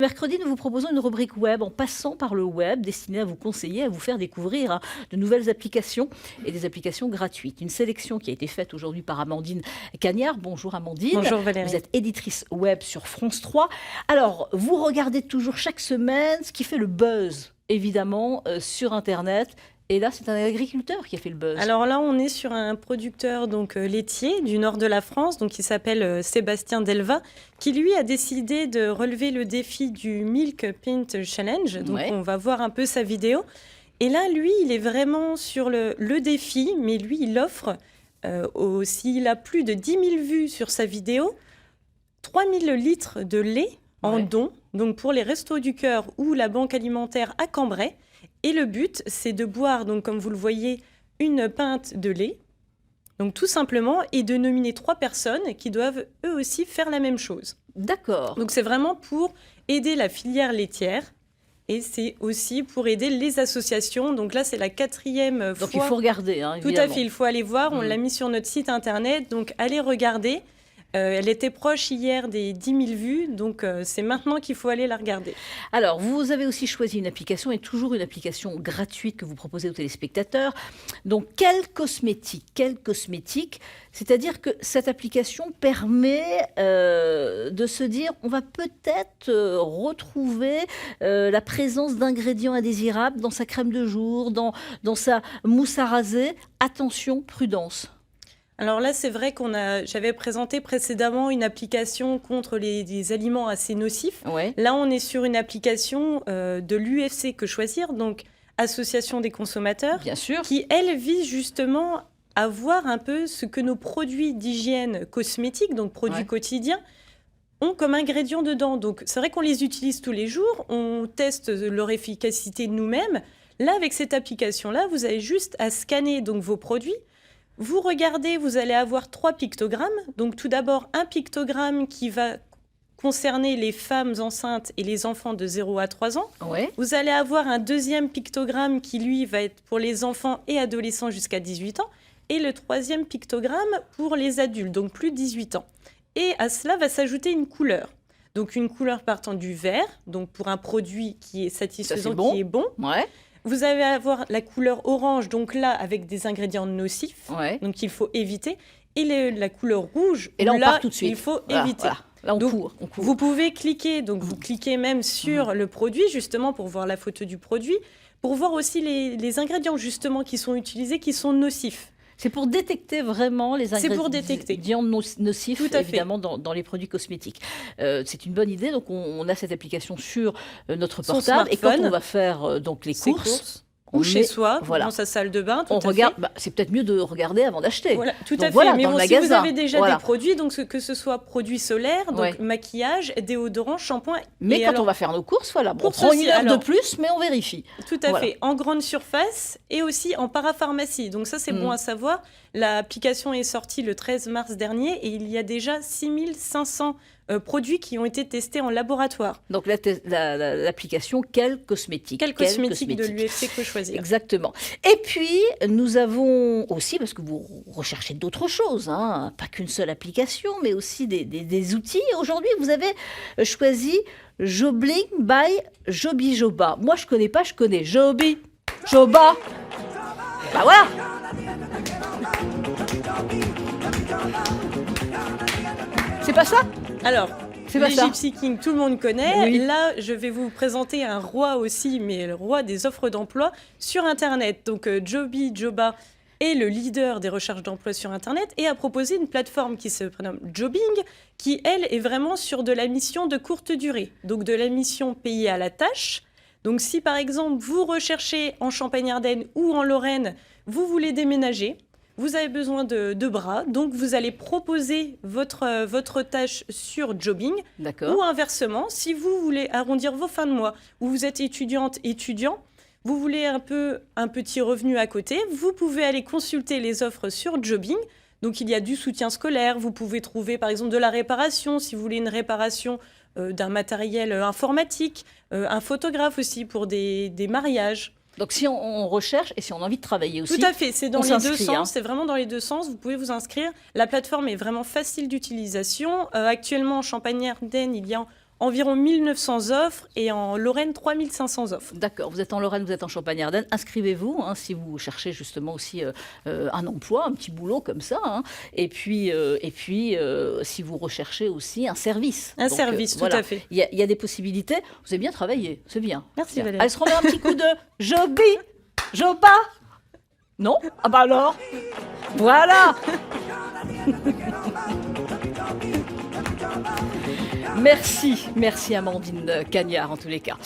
Mercredi, nous vous proposons une rubrique web en passant par le web, destinée à vous conseiller, à vous faire découvrir de nouvelles applications et des applications gratuites. Une sélection qui a été faite aujourd'hui par Amandine Cagnard. Bonjour Amandine. Bonjour Valérie. Vous êtes éditrice web sur France 3. Alors, vous regardez toujours chaque semaine ce qui fait le buzz, évidemment, sur Internet. Et là, c'est un agriculteur qui a fait le buzz. Alors là, on est sur un producteur laitier du nord de la France, qui s'appelle Sébastien Delva, qui lui a décidé de relever le défi du Milk Pint Challenge. Donc on va voir un peu sa vidéo. Et là, lui, il est vraiment sur le défi, mais lui, il offre aussi, il a plus de 10 000 vues sur sa vidéo, 3 000 litres de lait en don, donc pour les Restos du Cœur ou la Banque alimentaire à Cambrai. Et le but, c'est de boire, donc comme vous le voyez, une pinte de lait, donc tout simplement, et de nominer 3 personnes qui doivent eux aussi faire la même chose. D'accord. Donc c'est vraiment pour aider la filière laitière et c'est aussi pour aider les associations. Donc là, c'est la 4e fois. Donc il faut regarder, évidemment. Tout à fait, il faut aller voir. On l'a mis sur notre site internet, donc allez regarder. Elle était proche hier des 10 000 vues, donc c'est maintenant qu'il faut aller la regarder. Alors, vous avez aussi choisi une application, et toujours une application gratuite que vous proposez aux téléspectateurs. Donc, quelle cosmétique, c'est-à-dire que cette application permet de se dire, on va peut-être retrouver la présence d'ingrédients indésirables dans sa crème de jour, dans sa mousse à raser. Attention, prudence. Alors là, c'est vrai j'avais présenté précédemment une application contre des aliments assez nocifs. Là, on est sur une application de l'UFC Que Choisir, donc Association des consommateurs, bien sûr, qui, elle, vise justement à voir un peu ce que nos produits d'hygiène cosmétique, donc produits quotidiens, ont comme ingrédients dedans. Donc c'est vrai qu'on les utilise tous les jours, on teste leur efficacité nous-mêmes. Là, avec cette application-là, vous avez juste à scanner donc vos produits. Vous regardez, vous allez avoir 3 pictogrammes. Donc tout d'abord, un pictogramme qui va concerner les femmes enceintes et les enfants de 0 à 3 ans. Vous allez avoir un deuxième pictogramme qui, lui, va être pour les enfants et adolescents jusqu'à 18 ans. Et le 3e pictogramme pour les adultes, donc plus de 18 ans. Et à cela va s'ajouter une couleur. Donc une couleur partant du vert, donc pour un produit qui est satisfaisant, qui est bon. Vous allez avoir la couleur orange, donc là, avec des ingrédients nocifs, donc qu'il faut éviter. Et la couleur rouge, et là, on part tout de suite. Il faut éviter. Là, on court. Vous pouvez cliquer, donc vous cliquez même sur le produit, justement, pour voir la photo du produit, pour voir aussi les ingrédients, justement, qui sont utilisés, qui sont nocifs. C'est pour détecter vraiment les ingrédients nocifs, évidemment, dans les produits cosmétiques. C'est une bonne idée. Donc, on a cette application sur notre portable. Et quand on va faire donc les courses, ou chez soi, dans sa salle de bain, on regarde. C'est peut-être mieux de regarder avant d'acheter. Tout à fait. Mais bon, si vous avez déjà des produits, donc que ce soit produits solaires, donc maquillage, déodorant, shampoing. Mais quand on va faire nos courses, on prend une heure de plus, mais on vérifie. Tout à fait. En grande surface et aussi en parapharmacie. Donc ça, c'est bon à savoir. L'application est sortie le 13 mars dernier et il y a déjà 6500 produits qui ont été testés en laboratoire. Donc l'application Quelle cosmétique de l'UFC Que Choisir. Exactement. Et puis, nous avons aussi, parce que vous recherchez d'autres choses, pas qu'une seule application, mais aussi des outils. Aujourd'hui, vous avez choisi Jobling by Joby Joba. Moi, je ne connais pas, je connais Joby Joba. Bah voilà. C'est pas ça ? Alors, les Gypsy Kings, tout le monde connaît. Là, je vais vous présenter un roi aussi, mais le roi des offres d'emploi sur Internet. Donc, Joby Joba est le leader des recherches d'emploi sur Internet et a proposé une plateforme qui se prénomme Jobbing, qui, elle, est vraiment sur de la mission de courte durée. Donc, de la mission payée à la tâche. Donc, si, par exemple, vous recherchez en Champagne-Ardenne ou en Lorraine, vous voulez déménager, vous avez besoin de bras, donc vous allez proposer votre tâche sur Jobbing. Ou inversement, si vous voulez arrondir vos fins de mois, ou vous êtes étudiant, vous voulez un petit revenu à côté, vous pouvez aller consulter les offres sur Jobbing. Donc il y a du soutien scolaire, vous pouvez trouver par exemple de la réparation, si vous voulez une réparation d'un matériel informatique, un photographe aussi pour des mariages. Donc si on recherche et si on a envie de travailler aussi. Tout à fait, c'est dans les deux sens, c'est vraiment dans les deux sens, vous pouvez vous inscrire. La plateforme est vraiment facile d'utilisation. Actuellement en Champagne-Ardenne, il y a environ 1900 offres et en Lorraine, 3500 offres. D'accord, vous êtes en Lorraine, vous êtes en Champagne-Ardenne. Inscrivez-vous si vous cherchez justement aussi un emploi, un petit boulot comme ça. Et puis, si vous recherchez aussi un service. Un service, tout à fait. Il y a des possibilités. Vous avez bien travaillé, c'est bien. Merci Valérie. Allez, se remet un petit coup de Joby, Joba. Non? Ah bah alors, voilà. Merci Amandine Cagnard en tous les cas.